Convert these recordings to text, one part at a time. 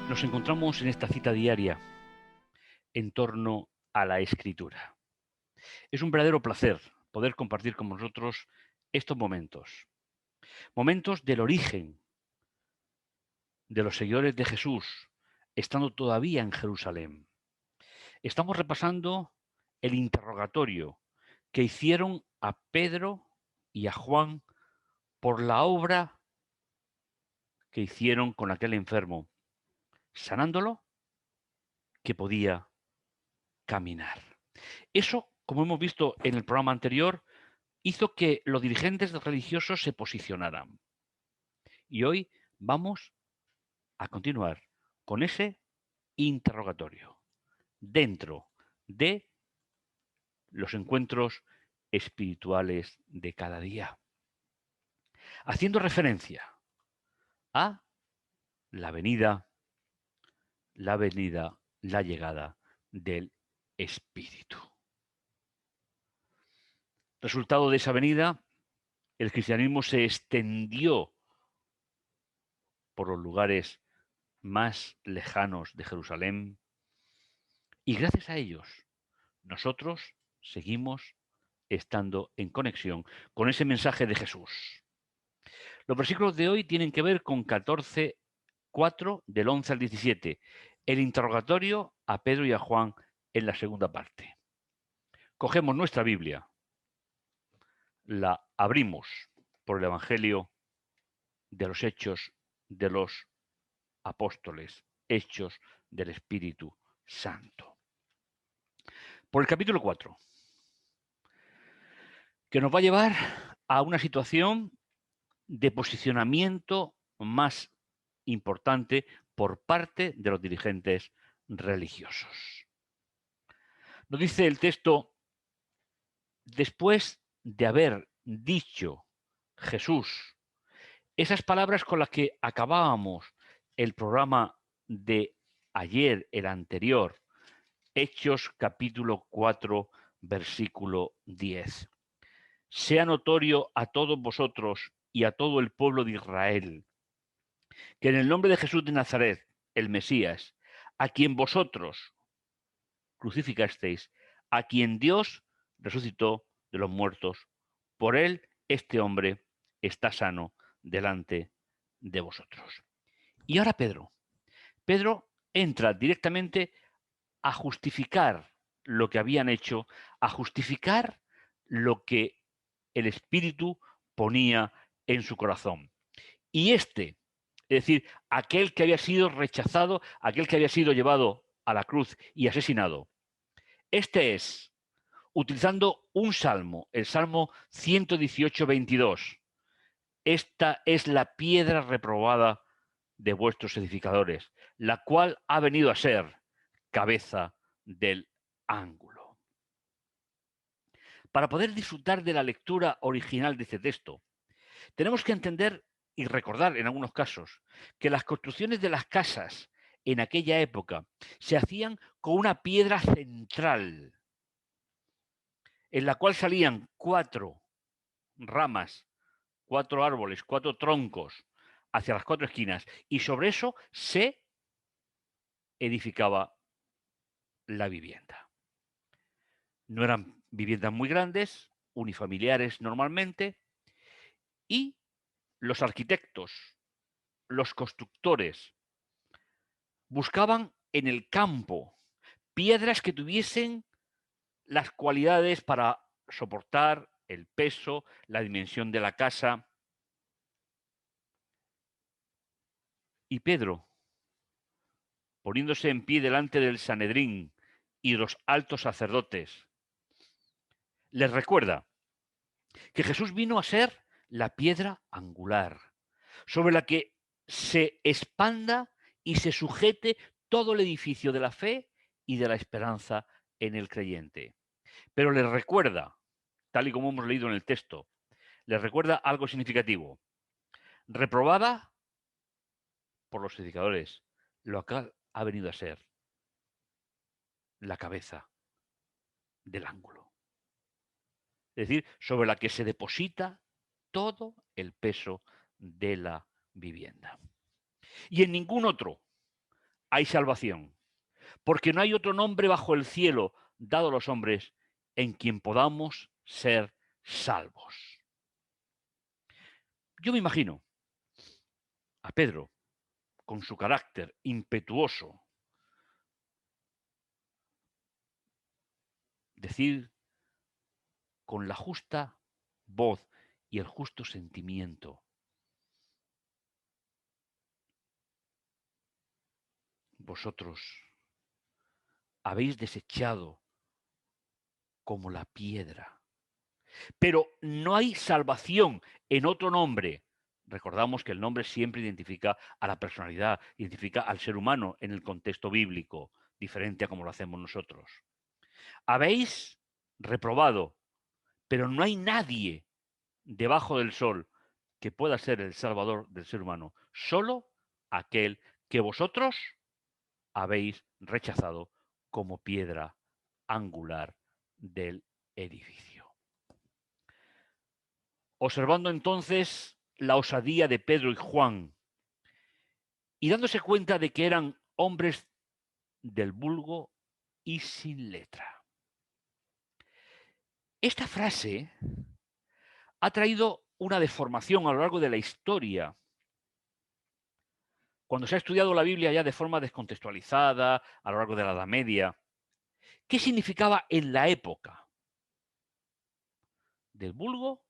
Nos encontramos en esta cita diaria en torno a la Escritura. Es un verdadero placer poder compartir con vosotros estos momentos. Momentos del origen de los seguidores de Jesús, estando todavía en Jerusalén. Estamos repasando el interrogatorio que hicieron a Pedro y a Juan por la obra que hicieron con aquel enfermo, sanándolo, que podía caminar. Eso, como hemos visto en el programa anterior, hizo que los dirigentes religiosos se posicionaran. Y hoy vamos a continuar con ese interrogatorio dentro de los encuentros espirituales de cada día, haciendo referencia a la venida, la llegada del Espíritu. Resultado de esa venida, el cristianismo se extendió por los lugares más lejanos de Jerusalén y gracias a ellos nosotros seguimos estando en conexión con ese mensaje de Jesús. Los versículos de hoy tienen que ver con 14:4 del 11 al 17, el interrogatorio a Pedro y a Juan en la segunda parte. Cogemos nuestra Biblia, la abrimos por el Evangelio de los Hechos de los Apóstoles, Hechos del Espíritu Santo. Por el capítulo 4, que nos va a llevar a una situación de posicionamiento más importante por parte de los dirigentes religiosos. Nos dice el texto, después de haber dicho Jesús esas palabras con las que acabábamos el programa de ayer, el anterior, Hechos capítulo 4, versículo 10. Sea notorio a todos vosotros y a todo el pueblo de Israel que en el nombre de Jesús de Nazaret, el Mesías, a quien vosotros crucificasteis, a quien Dios resucitó de los muertos, por él este hombre está sano delante de vosotros. Y ahora Pedro entra directamente a justificar lo que habían hecho, a justificar lo que el Espíritu ponía en su corazón. Y es decir, aquel que había sido rechazado, aquel que había sido llevado a la cruz y asesinado, este es, utilizando un salmo, el Salmo 118, 22, esta es la piedra reprobada de vuestros edificadores, la cual ha venido a ser cabeza del ángulo. Para poder disfrutar de la lectura original de este texto, tenemos que entender y recordar en algunos casos que las construcciones de las casas en aquella época se hacían con una piedra central, en la cual salían 4 ramas, 4 árboles, 4 troncos hacia las 4 esquinas, y sobre eso se edificaba la vivienda. No eran viviendas muy grandes, unifamiliares normalmente, y los arquitectos, los constructores, buscaban en el campo piedras que tuviesen las cualidades para soportar el peso, la dimensión de la casa. Y Pedro, poniéndose en pie delante del Sanedrín y de los altos sacerdotes, Les recuerda que Jesús vino a ser la piedra angular, sobre la que se expanda y se sujete todo el edificio de la fe y de la esperanza en el creyente. Pero les recuerda, tal y como hemos leído en el texto, les recuerda algo significativo. Reprobada por los predicadores, lo que ha venido a ser la cabeza del ángulo. Es decir, sobre la que se deposita todo el peso de la vivienda. Y en ningún otro hay salvación, porque no hay otro nombre bajo el cielo dado a los hombres en quien podamos ser salvos. Yo me imagino a Pedro, con su carácter impetuoso, decir con la justa voz y el justo sentimiento: vosotros habéis desechado como la piedra, pero no hay salvación en otro nombre. Recordamos que el nombre siempre identifica a la personalidad, identifica al ser humano en el contexto bíblico, diferente a como lo hacemos nosotros. Habéis reprobado, pero no hay nadie debajo del sol que pueda ser el salvador del ser humano, solo aquel que vosotros habéis rechazado como piedra angular del edificio. Observando entonces la osadía de Pedro y Juan y dándose cuenta de que eran hombres del vulgo y sin letra. Esta frase ha traído una deformación a lo largo de la historia. Cuando se ha estudiado la Biblia ya de forma descontextualizada a lo largo de la Edad Media, ¿qué significaba en la época? Del vulgo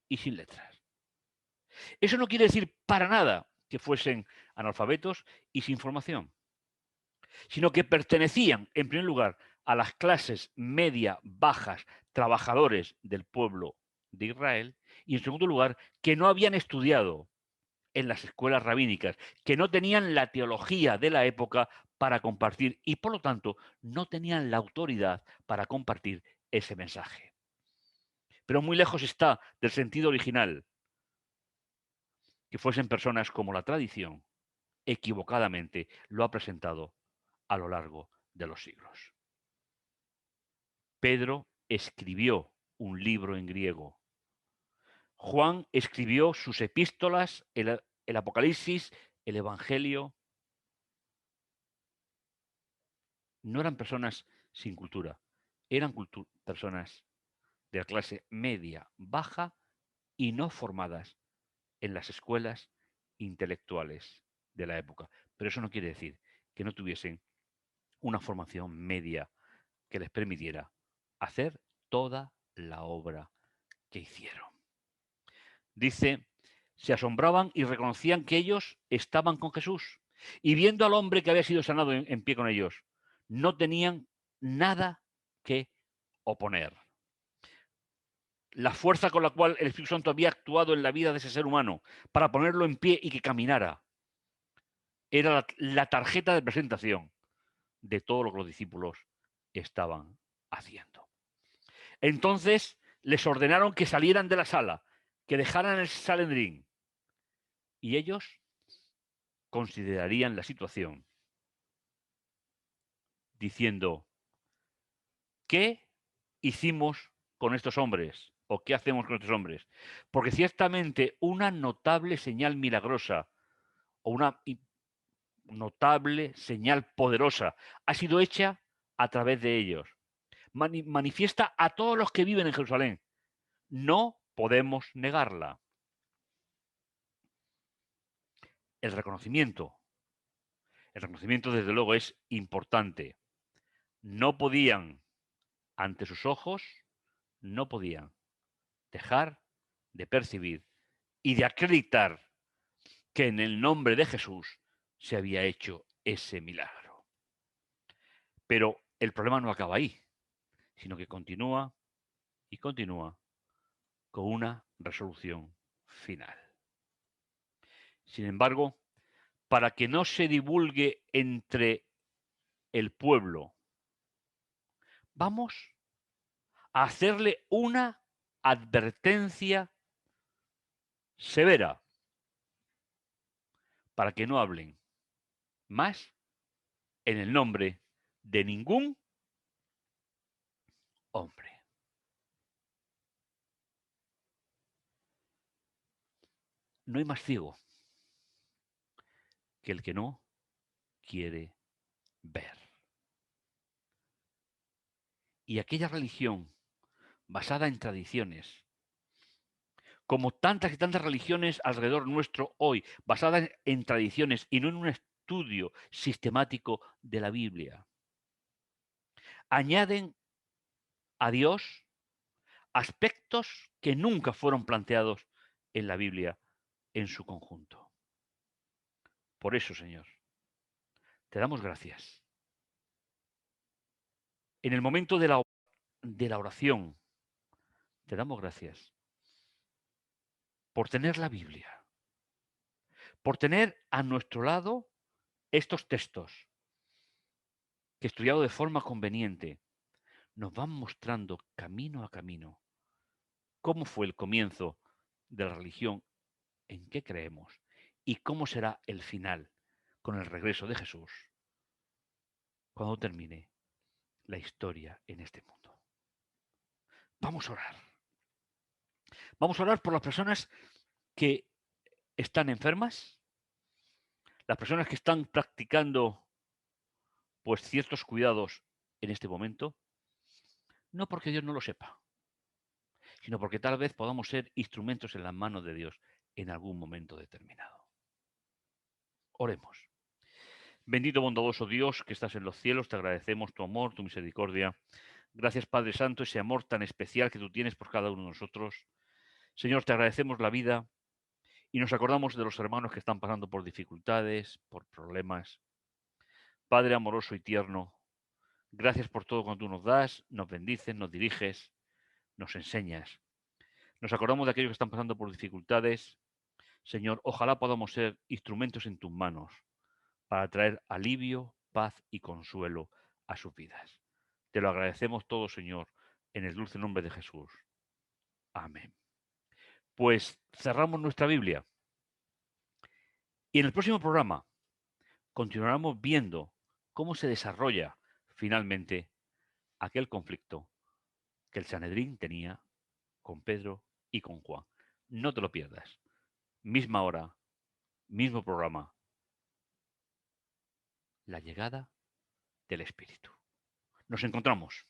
y sin letras. Eso no quiere decir para nada que fuesen analfabetos y sin formación, sino que pertenecían, en primer lugar, a las clases media, bajas, trabajadores del pueblo de Israel, y en segundo lugar, que no habían estudiado en las escuelas rabínicas, que no tenían la teología de la época para compartir y, por lo tanto, no tenían la autoridad para compartir ese mensaje. Pero muy lejos está del sentido original que fuesen personas como la tradición equivocadamente lo ha presentado a lo largo de los siglos. Pedro escribió un libro en griego. Juan escribió sus epístolas, el Apocalipsis, el Evangelio. No eran personas sin cultura, eran personas de la clase media, baja y no formadas en las escuelas intelectuales de la época. Pero eso no quiere decir que no tuviesen una formación media que les permitiera hacer toda la obra que hicieron. Dice, se asombraban y reconocían que ellos estaban con Jesús. Y viendo al hombre que había sido sanado en pie con ellos, no tenían nada que oponer. La fuerza con la cual el Espíritu Santo había actuado en la vida de ese ser humano para ponerlo en pie y que caminara era la tarjeta de presentación de todo lo que los discípulos estaban haciendo. Entonces les ordenaron que salieran de la sala, que dejaran el Sanedrín, y ellos considerarían la situación diciendo: ¿qué hicimos con estos hombres? ¿O qué hacemos con estos hombres? Porque ciertamente una notable señal milagrosa o una notable señal poderosa ha sido hecha a través de ellos. Manifiesta a todos los que viven en Jerusalén. No podemos negarla. El reconocimiento desde luego es importante. No podían, ante sus ojos, no podían dejar de percibir y de acreditar que en el nombre de Jesús se había hecho ese milagro. Pero el problema no acaba ahí, sino que continúa Y continúa con una resolución final. Sin embargo, para que no se divulgue entre el pueblo, vamos a hacerle una advertencia severa para que no hablen más en el nombre de ningún hombre. No hay más ciego que el que no quiere ver. Y aquella religión basada en tradiciones, como tantas y tantas religiones alrededor nuestro hoy, basadas en tradiciones y no en un estudio sistemático de la Biblia, añaden a Dios aspectos que nunca fueron planteados en la Biblia en su conjunto. Por eso, Señor, te damos gracias. En el momento de la oración, te damos gracias por tener la Biblia, por tener a nuestro lado estos textos que, estudiado de forma conveniente, nos van mostrando camino a camino cómo fue el comienzo de la religión en que creemos y cómo será el final con el regreso de Jesús cuando termine la historia en este mundo. Vamos a orar. Vamos a orar por las personas que están enfermas, las personas que están practicando pues ciertos cuidados en este momento, no porque Dios no lo sepa, sino porque tal vez podamos ser instrumentos en las manos de Dios en algún momento determinado. Oremos. Bendito bondadoso Dios que estás en los cielos, te agradecemos tu amor, tu misericordia. Gracias Padre Santo, ese amor tan especial que tú tienes por cada uno de nosotros. Señor, te agradecemos la vida y nos acordamos de los hermanos que están pasando por dificultades, por problemas. Padre amoroso y tierno, gracias por todo cuanto tú nos das, nos bendices, nos diriges, nos enseñas. Nos acordamos de aquellos que están pasando por dificultades. Señor, ojalá podamos ser instrumentos en tus manos para traer alivio, paz y consuelo a sus vidas. Te lo agradecemos todo, Señor, en el dulce nombre de Jesús. Amén. Pues cerramos nuestra Biblia y en el próximo programa continuaremos viendo cómo se desarrolla finalmente aquel conflicto que el Sanedrín tenía con Pedro y con Juan. No te lo pierdas. Misma hora, mismo programa. La llegada del Espíritu. Nos encontramos.